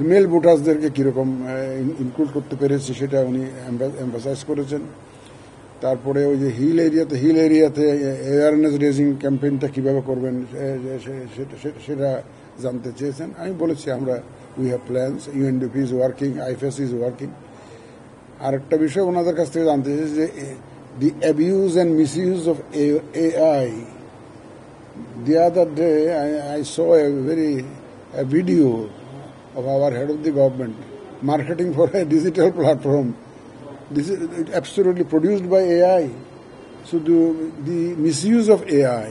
Female ভোটার্সদেরকে কীরকম include করতে পেরেছি সেটা উনি এমফাসাইজ করেছেন। তারপরে ওই যে হিল এরিয়াতে অ্যাওয়ারনেস রেজিং ক্যাম্পেইনটা কীভাবে করবেন সেটা জানতে চেয়েছেন। আমি বলেছি আমরা we have plans, UNDP is working, IFS is working. আরেকটা বিষয় ওনাদের কাছ থেকে জানতে চেয়েছি যে the abuse and misuse of AI. The other day I saw a video of our head of the government marketing for a digital platform. This is absolutely produced by AI. So the misuse of AI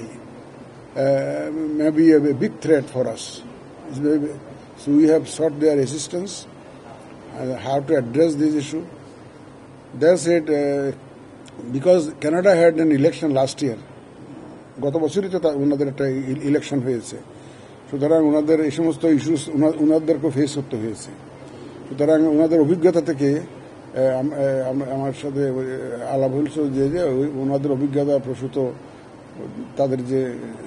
may be a big threat for us. So we have sought their assistance how to address this issue. They said because Canada had an election last year, গত বছরই তো ওনাদের একটা election হয়েছে, সুতরাং ওনাদের এই সমস্ত ইস্যুস ওনাদেরকেও ফেস করতে হয়েছে। সুতরাং ওনাদের অভিজ্ঞতা থেকে আমার সাথে আলাপ হয়েছে যে ওনাদের অভিজ্ঞতা প্রসূত তাদের যে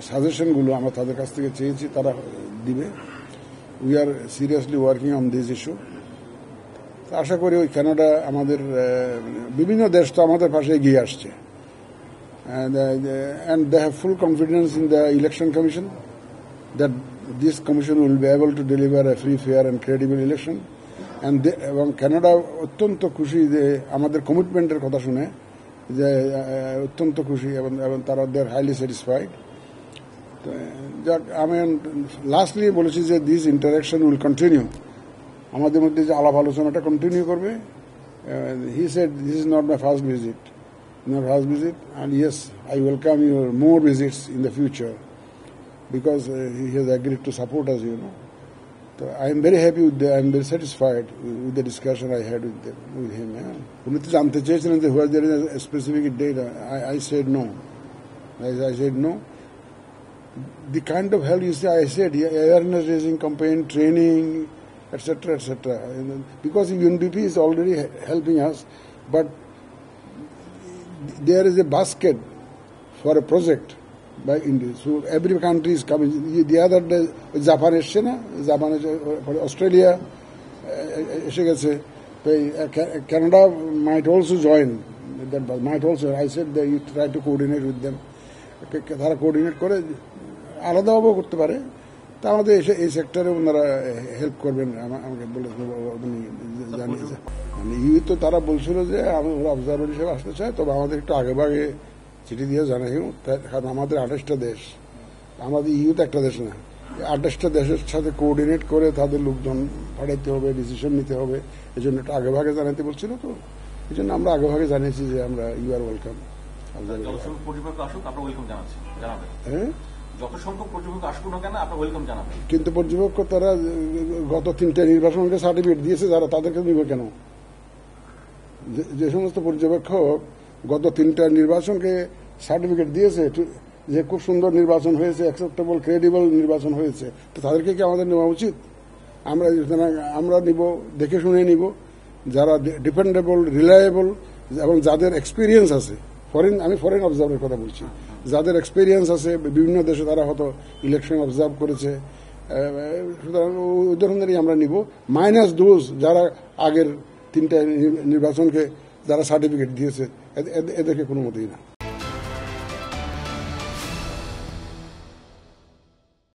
সাজেশনগুলো আমরা তাদের কাছ থেকে চেয়েছি তারা দিবে। We are seriously working on this issue. আশা করি ওই কানাডা আমাদের বিভিন্ন দেশ তো আমাদের পাশে এগিয়ে আসছে, and they have full confidence in the election commission that this commission will be able to deliver a free, fair and credible election. এবং কানাডা অত্যন্ত খুশি যে আমাদের কমিটমেন্টের কথা শুনে, যে অত্যন্ত খুশি এবং তারা দে আর হাইলি স্যাটিসফাইড। যাক, আমি লাস্টলি বলেছি যে দিস ইন্টারাকশন উইল কন্টিনিউ, আমাদের মধ্যে যে আলাপ আলোচনাটা কন্টিনিউ করবে। He said this is not my first visit, and yes, I welcome your more visits in the future because he has agreed to support us, So I am very happy I am very satisfied with the discussion I had with him. উনি তো জানতে চেয়েছিলেন যে whether there is a specific date. I said no. I said no. The kind of help you say, I said awareness raising campaign, training, etc., etc. Because UNDP is already helping us, but there is a basket for a project by India. So every country is coming. The other day, Japan এসছে না, Japan Australia এসে গেছে, Canada might also join. That might also. I said that you try to coordinate with them. তারা coordinate করে আলাদাভাবেও করতে পারে। তা আমাদের এই সেক্টরে ওনারা হেল্প করবেন আমাকে বলে জানিয়েছে। মানে তো তারা বলছিল যে আমি অবজারভার হিসেবে আসতে চাই, তবে আমাদের একটু আগে ভাগে চিঠি দিয়ে জানাই, কারণ আমাদের 28টা দেশ, আমাদের তো একটা দেশ না, 28টা দেশের সাথে কোঅর্ডিনেট করে তাদের লোকজন পাঠাইতে হবে, ডিসিশন নিতে হবে, এই জন্য একটু আগে ভাগে জানাতে বলছিল। তো এই জন্য আমরা আগে ভাগে জানিয়েছি যে আমরা ইউ আর ওয়েলকাম। কিন্তু পর্যবেক্ষক তারা গত 3টে নির্বাচনকে সার্টিফিকেট দিয়েছে, যারা তাদেরকে নিবে কেন? যে সমস্ত পর্যবেক্ষক গত 3টা নির্বাচনকে সার্টিফিকেট দিয়েছে যে খুব সুন্দর নির্বাচন হয়েছে, অ্যাকসেপ্টেবল ক্রেডিবল নির্বাচন হয়েছে, তো তাদেরকে কি আমাদের নেওয়া উচিত? আমরা নিব, দেখে শুনে নিব, যারা ডিপেন্ডেবল, রিলায়েবল এবং যাদের এক্সপিরিয়েন্স আছে। আমি ফরেন অবজার্ভের কথা বলছি, যাদের এক্সপিরিয়েন্স আছে বিভিন্ন দেশে, তারা হয়তো ইলেকশন অবজার্ভ করেছে, সুতরাং ওই ধরনেরই আমরা নিব, মাইনাস দোজ যারা আগের 3টা নির্বাচনকে যারা সার্টিফিকেট দিয়েছে, এদেরকে কোনো মতেই না।